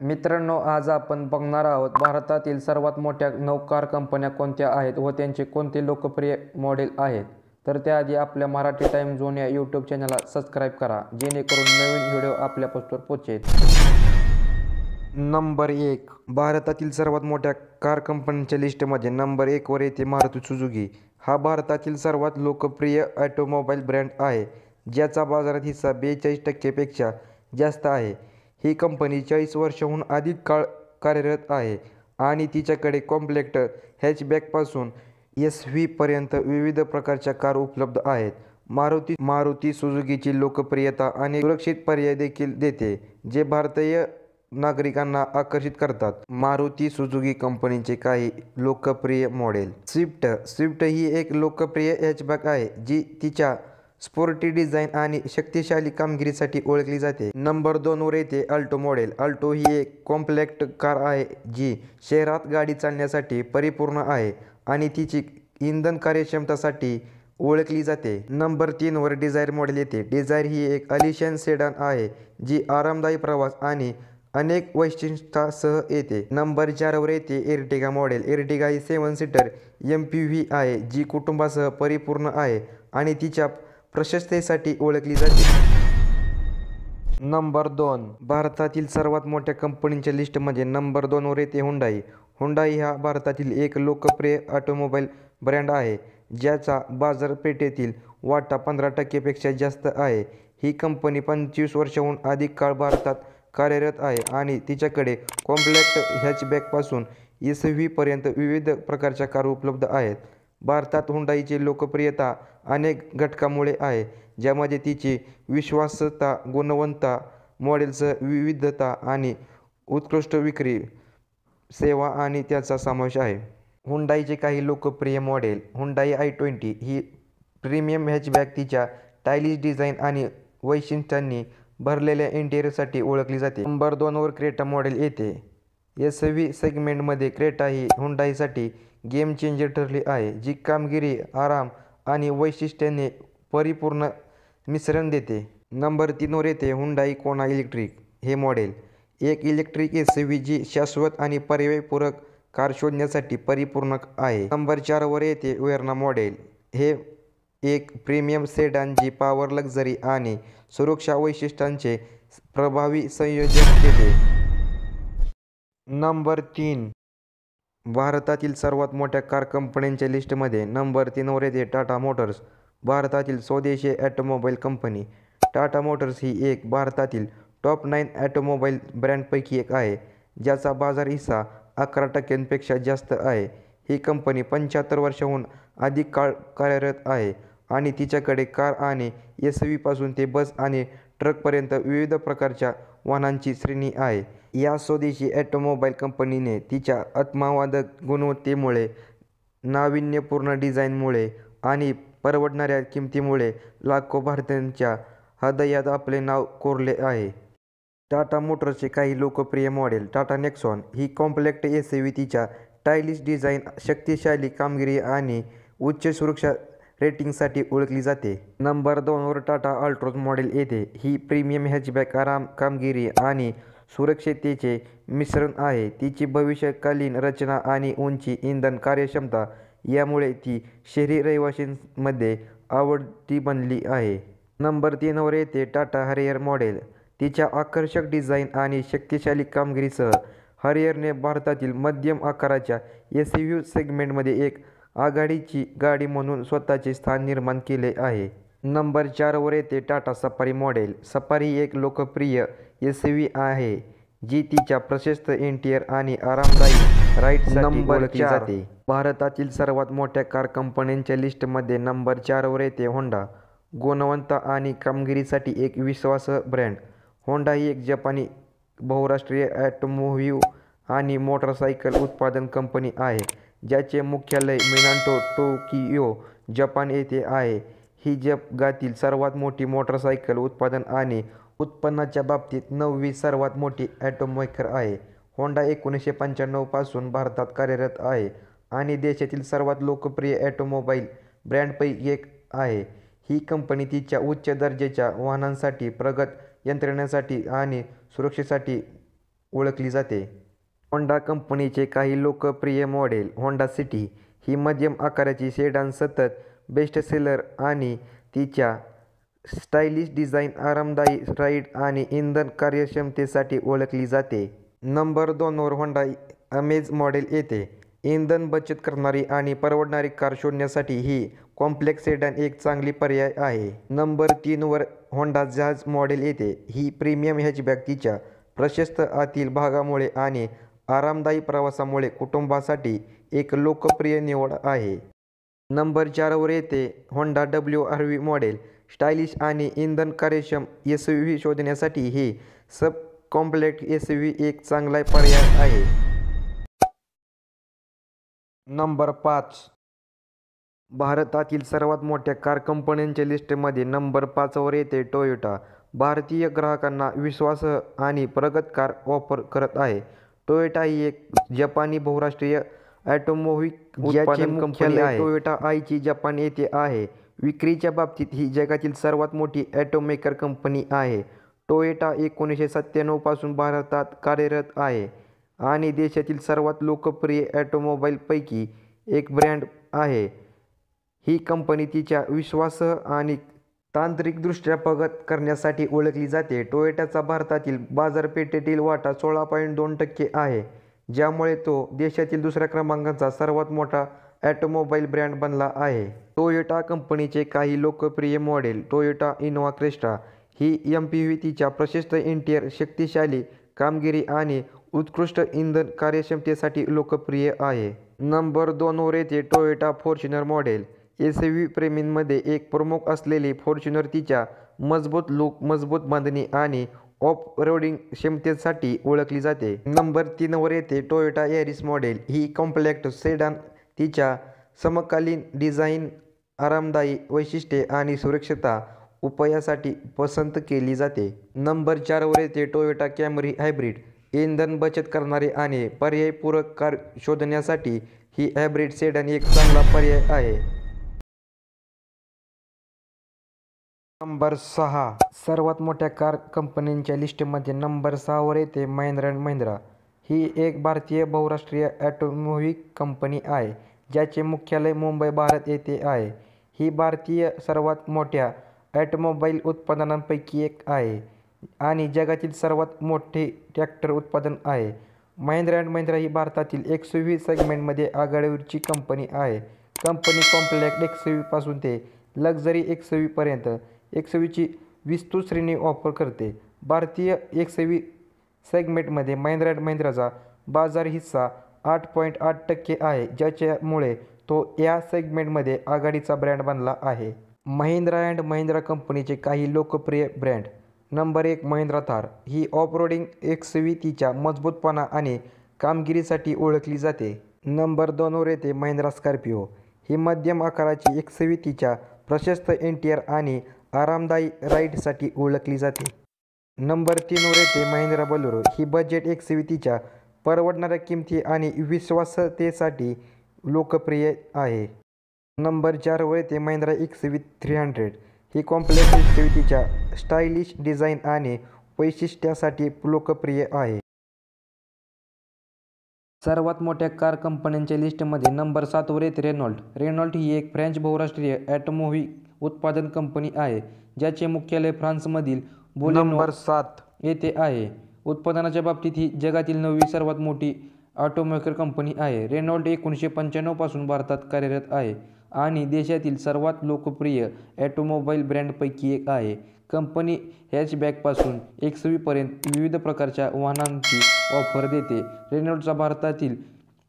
मित्रांनो, आज आपण बघणार आहोत भारतातील सर्वात मोठ्या 9 कार कंपन्या कोणत्या आहेत व त्यांचे कोणते लोकप्रिय मॉडेल आहेत. तर त्याआधी आपल्या मराठी टाइम झोन या यूट्यूब चॅनलला सबस्क्राईब करा, जेणेकरून नवीन व्हिडिओ आपल्यापासून पोहोचेल. नंबर 1. भारतातील सर्वात मोठ्या कार कंपन्यांच्या लिस्टमध्ये नंबर 1 वर येते मारुती सुझुकी. हा भारतातील सर्वात लोकप्रिय ऑटोमोबाईल ब्रँड आहे, ज्याचा बाजारात हिस्सा 42% पेक्षा जास्त आहे. ही कंपनी 40 वर्षांहून अधिक काळ कार्यरत आहे आणि तिच्याकडे कॉम्पॅक्ट हॅचबॅकपासून एस-व्ही पर्यंत विविध प्रकारच्या कार उपलब्ध आहेत. मारुती सुझुकीची लोकप्रियता अनेक सुरक्षित पर्याय देखील देते, जे भारतीय नागरिकांना आकर्षित करतात. मारुती सुझुकी कंपनीचे काही लोकप्रिय मॉडेल. स्विफ्ट ही एक लोकप्रिय हॅचबॅक आहे, जी तिच्या स्पोर्टी डिझाइन आणि शक्तिशाली कामगिरीसाठी ओळखली जाते. नंबर 2 वर येते अल्टो मॉडेल. अल्टो ही एक कॉम्पॅक्ट कार आहे, जी शहरात गाडी चालवण्यासाठी परिपूर्ण आहे आणि तिची इंधन कार्यक्षमतेसाठी ओळखली जाते. नंबर 3 वर डिझायर मॉडेल येते. डिझायर ही एक आलिशान सेडान आहे, जी आरामदायी प्रवास आणि अनेक वैशिष्ट्यांसह येते. नंबर 4 वर येते एर्टिगा मॉडेल. एर्टिगा ही 7 सीटर एमपीव्ही आहे, जी कुटुंबासह परिपूर्ण आहे आणि तिच्या प्रशस्तीसाठी ओळखली जाते. नंबर 2. भारतातील सर्वात मोठ्या कंपनींच्या लिस्टमध्ये नंबर 2 वर येते हुंडाई. हुंडाई हा भारतातील एक लोकप्रिय ऑटोमोबाईल ब्रँड आहे, ज्याचा बाजारपेठेतील वाटा 15% पेक्षा जास्त आहे. ही कंपनी 25 वर्षांहून अधिक काळ भारतात कार्यरत आहे आणि तिच्याकडे कॉम्पॅक्ट हॅचबॅकपासून एस-व्हीपर्यंत विविध प्रकारच्या कार उपलब्ध आहेत. भारतात हुंडाईची लोकप्रियता अनेक घटकांमुळे आहे, ज्यामध्ये तिची विश्वासार्हता, गुणवत्ता, मॉडेल्सची विविधता आणि उत्कृष्ट विक्री सेवा आणि त्याचा समावेश आहे. हुंडाईचे काही लोकप्रिय मॉडेल. हुंडाई i20 ही प्रीमियम हॅचबॅक तिच्या स्टायलिश डिझाइन आणि वैशिष्ट्यांनी भरलेल्या इंटिरियरसाठी ओळखली जाते. नंबर 2 वर क्रेटा मॉडेल येते. एस-व्ही सेगमेंटमध्ये क्रेटा ही हुंडाईसाठी गेम चेंजर ठरली आहे, जी कामगिरी, आराम आणि वैशिष्ट्यांचे परिपूर्ण मिश्रण देते. नंबर 3 वर येते हुंडाई कोना इलेक्ट्रिक. हे मॉडेल एक इलेक्ट्रिक एस-व्ही जी शाश्वत आणि पर्यायपूरक कार शोधण्यासाठी परिपूर्ण आहे. नंबर 4 वर येते वेर्ना मॉडेल. हे एक प्रीमियम सेडान जी पॉवर, लक्झरी आणि सुरक्षा वैशिष्ट्यांचे प्रभावी संयोजन देते. नंबर 3. भारतातील सर्वात मोठ्या कार कंपन्यांच्या लिस्टमध्ये नंबर 3 वर येते टाटा मोटर्स. भारतातील स्वदेशी ऑटोमोबाईल कंपनी. टाटा मोटर्स ही एक भारतातील टॉप 9 ऑटोमोबाईल ब्रँडपैकी एक आहे, ज्याचा बाजार हिस्सा 11% पेक्षा जास्त आहे. ही कंपनी 75 वर्षांहून अधिक काळ कार्यरत आहे आणि तिच्याकडे कार आणि एस-व्हीपासून ते बस आणि ट्रकपर्यंत विविध प्रकारच्या वाहनांची श्रेणी आहे. या स्वदेशी ऑटोमोबाईल कंपनीने तिच्या आत्मसात गुणवत्तेमुळे, नाविन्यपूर्ण डिझाइनमुळे आणि परवडणाऱ्या किंमतीमुळे लाखो भारतीयांच्या हृदयात आपले नाव कोरले आहे. टाटा मोटर्सचे काही लोकप्रिय मॉडेल. टाटा नेक्सॉन ही कॉम्पॅक्ट एस-व्ही तिच्या स्टायलिश डिझाइन, शक्तिशाली कामगिरी आणि उच्च सुरक्षा रेटिंगसाठी ओळखली जाते. नंबर 2 वर टाटा अल्ट्रॉज मॉडेल येते. ही प्रीमियम हॅचबॅक आराम, कामगिरी आणि सुरक्षिततेचे मिश्रण आहे. तिची भविष्यकालीन रचना आणि उंच इंधन कार्यक्षमता यामुळे ती शहरी रहिवाशांमध्ये आवडती बनली आहे. नंबर 3 वर येते टाटा हरियर मॉडेल. तिच्या आकर्षक डिझाइन आणि शक्तिशाली कामगिरीसह हरियरने भारतातील मध्यम आकाराच्या एस-व्ही सेगमेंटमध्ये एक आघाडीची गाडी म्हणून स्वतःचे स्थान निर्माण केले आहे. नंबर 4 वर येते टाटा सफारी मॉडेल. सफारी एक लोकप्रिय एस-व्ही आहे, जी तिच्या प्रशस्त इंटिरियर आणि आरामदायी राईडसाठी ओळखली जाते. भारतातील सर्वात मोठ्या कार कंपन्यांच्या लिस्टमध्ये नंबर 4 वर येते होंडा. गुणवत्ता आणि कामगिरीसाठी एक विश्वासार्ह ब्रँड. होंडा ही एक जपानी बहुराष्ट्रीय ऑटोमोटिव्ह आणि मोटारसायकल उत्पादन कंपनी आहे, ज्याचे मुख्यालय मिनाटो, टोकियो, जपान येथे आहे. ही जगातील सर्वात मोठी मोटारसायकल उत्पादन आणि उत्पन्नाच्या बाबतीत 9वी सर्वात मोठी ऑटोमेकर आहे. होंडा 1995 पासून भारतात कार्यरत आहे आणि देशातील सर्वात लोकप्रिय ऑटोमोबाईल ब्रँडपैकी एक आहे. ही कंपनी तिच्या उच्च दर्जाच्या वाहनांसाठी, प्रगत यंत्रणेसाठी आणि सुरक्षेसाठी ओळखली जाते. होंडा कंपनीचे काही लोकप्रिय मॉडेल होंडा सिटी ही मध्यम आकाराची सेडान सतत बेस्टसेलर आणि तिच्या स्टायलिश डिझाइन, आरामदायी राईड आणि इंधन कार्यक्षमतेसाठी ओळखली जाते. नंबर 2वर होंडा अमेज मॉडेल येते. इंधन बचत करणारी आणि परवडणारी कार शोधण्यासाठी ही कॉम्पॅक्ट सेडान एक चांगली पर्याय आहे. नंबर 3वर होंडा जॅझ मॉडेल येते. ही प्रीमियम हॅचबॅक तिच्या प्रशस्त आतील भागामुळे आणि आरामदायी प्रवासामुळे कुटुंबासाठी एक लोकप्रिय निवड आहे. नंबर 4वर येते होंडा WR-V मॉडेल. स्टायलिश आणि इंधन कार्यक्षम SUV शोधण्यासाठी ही सब कॉम्पॅक्ट SUV एक चांगला पर्याय आहे. नंबर 5. भारतातील सर्वात मोठ्या कार कंपन्यांच्या लिस्टमध्ये नंबर 5वर येते टोयोटा. भारतीय ग्राहकांना विश्वासार्ह आणि प्रगत कार ऑफर करत आहे. टोयोटा ही एक जपानी बहुराष्ट्रीय ऑटोमोटिव्ह उत्पादन कंपनी आहे. टोयोटा आईची जपान येथे आहे. विक्रीच्या बाबतीत ही जगातील सर्वात मोठी ऑटोमेकर कंपनी आहे. टोयोटा 1997 पासून भारतात कार्यरत आहे आणि देशातील सर्वात लोकप्रिय ऑटोमोबाईलपैकी एक ब्रँड आहे. ही कंपनी तिच्या विश्वासार्ह आणि तांत्रिकदृष्ट्या प्रगत करण्यासाठी ओळखली जाते. टोयोटाचा भारतातील बाजारपेठेतील वाटा 16.2% आहे, ज्यामुळे तो देशातील दुसऱ्या क्रमांकाचा सर्वात मोठा ऑटोमोबाईल ब्रँड बनला आहे. टोयोटा कंपनीचे काही लोकप्रिय मॉडेल टोयोटा इनोव्हा क्रिस्टा ही MPV तिच्या प्रशस्त इंटिरियर, शक्तिशाली कामगिरी आणि उत्कृष्ट इंधन कार्यक्षमतेसाठी लोकप्रिय आहे. नंबर 2वर येते टोयोटा फॉर्च्युनर मॉडेल. SUV प्रेमींमध्ये एक प्रमुख असलेली फॉर्च्युनर तिच्या मजबूत लूक, मजबूत बांधणी आणि ऑफ-रोडिंग क्षमतेसाठी ओळखली जाते. नंबर 3वर येते टोयोटा यारिस मॉडेल. ही कॉम्पॅक्ट सेडान तिच्या समकालीन डिझाइन, आरामदायी वैशिष्ट्ये आणि सुरक्षितता उपायासाठी पसंत केली जाते. नंबर 4वर येते टोयोटा कॅमरी हायब्रिड. इंधन बचत करणारी आणि पर्यायपूरक कार शोधण्यासाठी ही हायब्रिड सेडान एक चांगला पर्याय आहे. नंबर 6. सर्वात मोठ्या कार कंपन्यांच्या लिस्टमध्ये नंबर 6वर येते महिंद्रा अँड महिंद्रा. ही एक भारतीय बहुराष्ट्रीय ऑटोमोटिव्ह कंपनी आहे, ज्याचे मुख्यालय मुंबई, भारत येथे आहे. ही भारतीय सर्वात मोठ्या ऑटोमोबाईल उत्पादकांपैकी एक आहे आणि जगातील सर्वात मोठे ट्रॅक्टर उत्पादक आहे. महिंद्रा अँड महिंद्रा ही भारतातील XUV सेगमेंटमध्ये आघाडीवरची कंपनी आहे. कंपनी कॉम्पॅक्ट XUV पासून ते लक्झरी XUV पर्यंत XUVची विस्तृत श्रेणी ऑफर करते. भारतीय XUV सेगमेंटमध्ये महिंद्रा अँड महिंद्राचा बाजार हिस्सा 8.8% आहे, ज्यामुळे तो या सेगमेंटमध्ये आघाडीचा ब्रँड बनला आहे. महिंद्रा अँड महिंद्रा कंपनीचे काही लोकप्रिय ब्रँड. नंबर 1. महिंद्रा थार. ही ऑफ-रोडिंग XUV तिच्या मजबूतपणा आणि कामगिरीसाठी ओळखली जाते. नंबर 2वर येते महिंद्रा स्कॉर्पिओ. ही मध्यम आकाराची XUV तिच्या प्रशस्त इंटिरियर आणि आरामदायी राईडसाठी ओळखली जाते. नंबर 3वर येते महिंद्रा बोलेरो. ही बजेट XUV तिच्या परवडणाऱ्या किमती आणि विश्वासार्हतेसाठी लोकप्रिय आहे. नंबर 4वर येते महिंद्रा XUV 300. ही कॉम्पॅक्ट XUV तिच्या स्टायलिश डिझाइन आणि वैशिष्ट्यासाठी लोकप्रिय आहे. सर्वात मोठ्या कार कंपन्यांच्या लिस्टमध्ये नंबर 7वर येते रेनॉल्ट. रेनॉल्ट ही एक फ्रेंच बहुराष्ट्रीय ऑटोमोटिव्ह उत्पादन कंपनी आहे, ज्याचे मुख्यालय फ्रान्समधील बोलेनो नंबर 7 येथे आहे. उत्पादनाच्या बाबतीत ही जगातील 9वी सर्वात मोठी ऑटोमेकर कंपनी आहे. रेनॉल्ट 1995 पासून भारतात कार्यरत आहे आणि देशातील सर्वात लोकप्रिय ऑटोमोबाईल ब्रँडपैकी एक आहे. कंपनी हॅचबॅकपासून XUV पर्यंत विविध प्रकारच्या वाहनांची ऑफर देते. रेनॉल्टचा भारतातील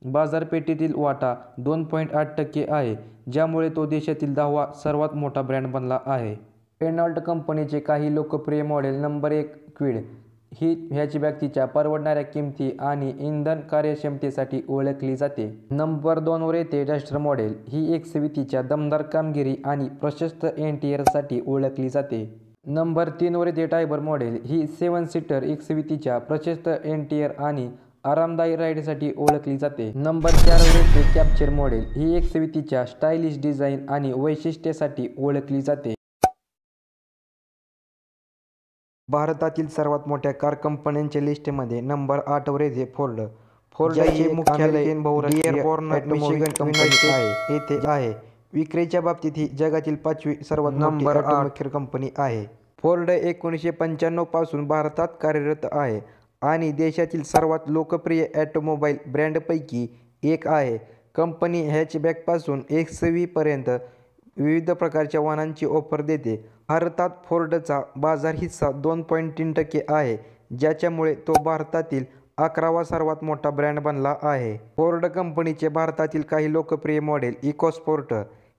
बाजारपेठेतील वाटा 2.8% आहे, ज्यामुळे तो देशातील 10वा सर्वात मोठा ब्रँड बनला आहे. रेनॉल्ट कंपनीचे काही लोकप्रिय मॉडेल. नंबर 1. क्विड. ही हॅचबॅक तिच्या परवडणाऱ्या किमती आणि इंधन कार्यक्षमतेसाठी ओळखली जाते. नंबर 2वर येते डस्टर मॉडेल. ही XUV तिच्या दमदार कामगिरी आणि प्रशस्त इंटिरियरसाठी ओळखली जाते. नंबर 3वर येते टायबर मॉडेल. ही 7 सीटर XUV तिच्या प्रशस्त इंटिरियर आणि आरामदायी राईडसाठी ओळखली जाते. नंबर 4वर येते कॅप्चर मॉडेल. ही XUV तिच्या स्टायलिश डिझाइन आणि वैशिष्ट्यासाठी ओळखली जाते. भारतातील सर्वात मोठ्या कार कंपन्यांच्या लिस्टमध्ये नंबर 8वर येते फोर्ड. फोर्डचे मुख्यालय डिअरबॉर्न मिशिगन कंपनी आहे येथे आहे. विक्रीच्या बाबतीत ही जगातील 5वी सर्वात मोठी ऑटोमोबाईल कंपनी आहे. फोर्ड 1995 पासून भारतात कार्यरत आहे आणि देशातील सर्वात लोकप्रिय ऑटोमोबाईल ब्रँडपैकी एक आहे. कंपनी हॅचबॅकपासून एक्सयूव्ही पर्यंत विविध प्रकारच्या वाहनांची ऑफर देते. भारतात फोर्डचा बाजार हिस्सा 2.3% आहे, ज्याच्यामुळे तो भारतातील 11वा सर्वात मोठा ब्रँड बनला आहे. फोर्ड कंपनीचे भारतातील काही लोकप्रिय मॉडेल इकोस्पोर्ट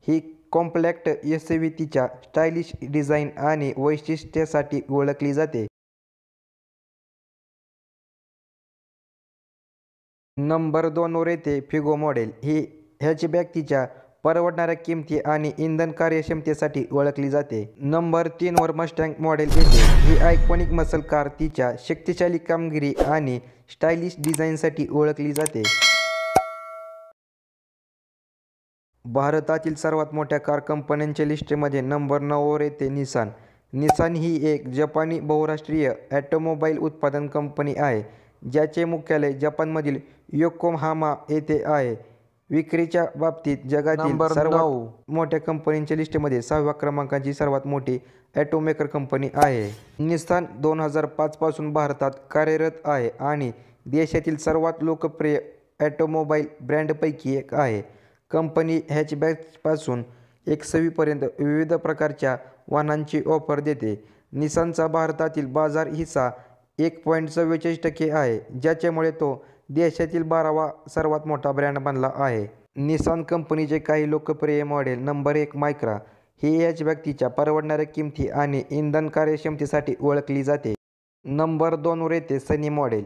ही कॉम्पॅक्ट एसयूव्ही तिच्या स्टायलिश डिझाइन आणि वैशिष्ट्यासाठी ओळखली जाते. नंबर 2वर येते फिगो मॉडेल. ही हॅचबॅक तिच्या परवडणाऱ्या किमती आणि इंधन कार्यक्षमतेसाठी ओळखली जाते. नंबर 3वर मस्टँग मॉडेल येते. ही आयकॉनिक मसल कार तिच्या शक्तिशाली कामगिरी आणि स्टायलिश डिझाइनसाठी ओळखली जाते. भारतातील सर्वात मोठ्या कार कंपन्यांच्या लिस्टमध्ये नंबर 9वर येते निसान. निसान ही एक जपानी बहुराष्ट्रीय ऑटोमोबाईल उत्पादन कंपनी आहे, ज्याचे मुख्यालय जपानमधील योकोहामा येथे आहे. विक्रीच्या बाबतीत जगातील सर्वात मोठ्या कंपनीच्या लिस्टमध्ये 6व्या क्रमांकाची सर्वात मोठी ऑटोमेकर कंपनी आहे. निसान 2005 पासून भारतात कार्यरत आहे आणि देशातील सर्वात लोकप्रिय ऑटोमोबाईल ब्रँडपैकी एक आहे. कंपनी हॅचबॅकपासून एक्सयूव्हीपर्यंत विविध प्रकारच्या वाहनांची ऑफर देते. निसानचा भारतातील बाजार हिस्सा 1.44% आहे, ज्याच्यामुळे तो देशातील 12वा सर्वात मोठा ब्रँड बनला आहे. निसान कंपनीचे काही लोकप्रिय मॉडेल नंबर 1 मायक्रा. ही हॅचबॅक तिच्या परवडणाऱ्या किमती आणि इंधन कार्यक्षमतेसाठी ओळखली जाते. नंबर 2वर येते सनी मॉडेल.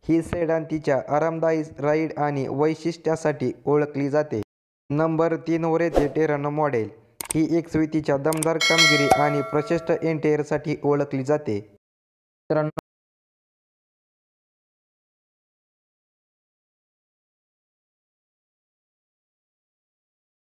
ही सेडान तिच्या आरामदायी राईड आणि वैशिष्ट्यासाठी ओळखली जाते. नंबर 3वर येते टेरानो मॉडेल. ही एक्सयूव्ही तिच्या दमदार कामगिरी आणि प्रशस्त इंटेरियरसाठी ओळखली जाते. मित्रांनो,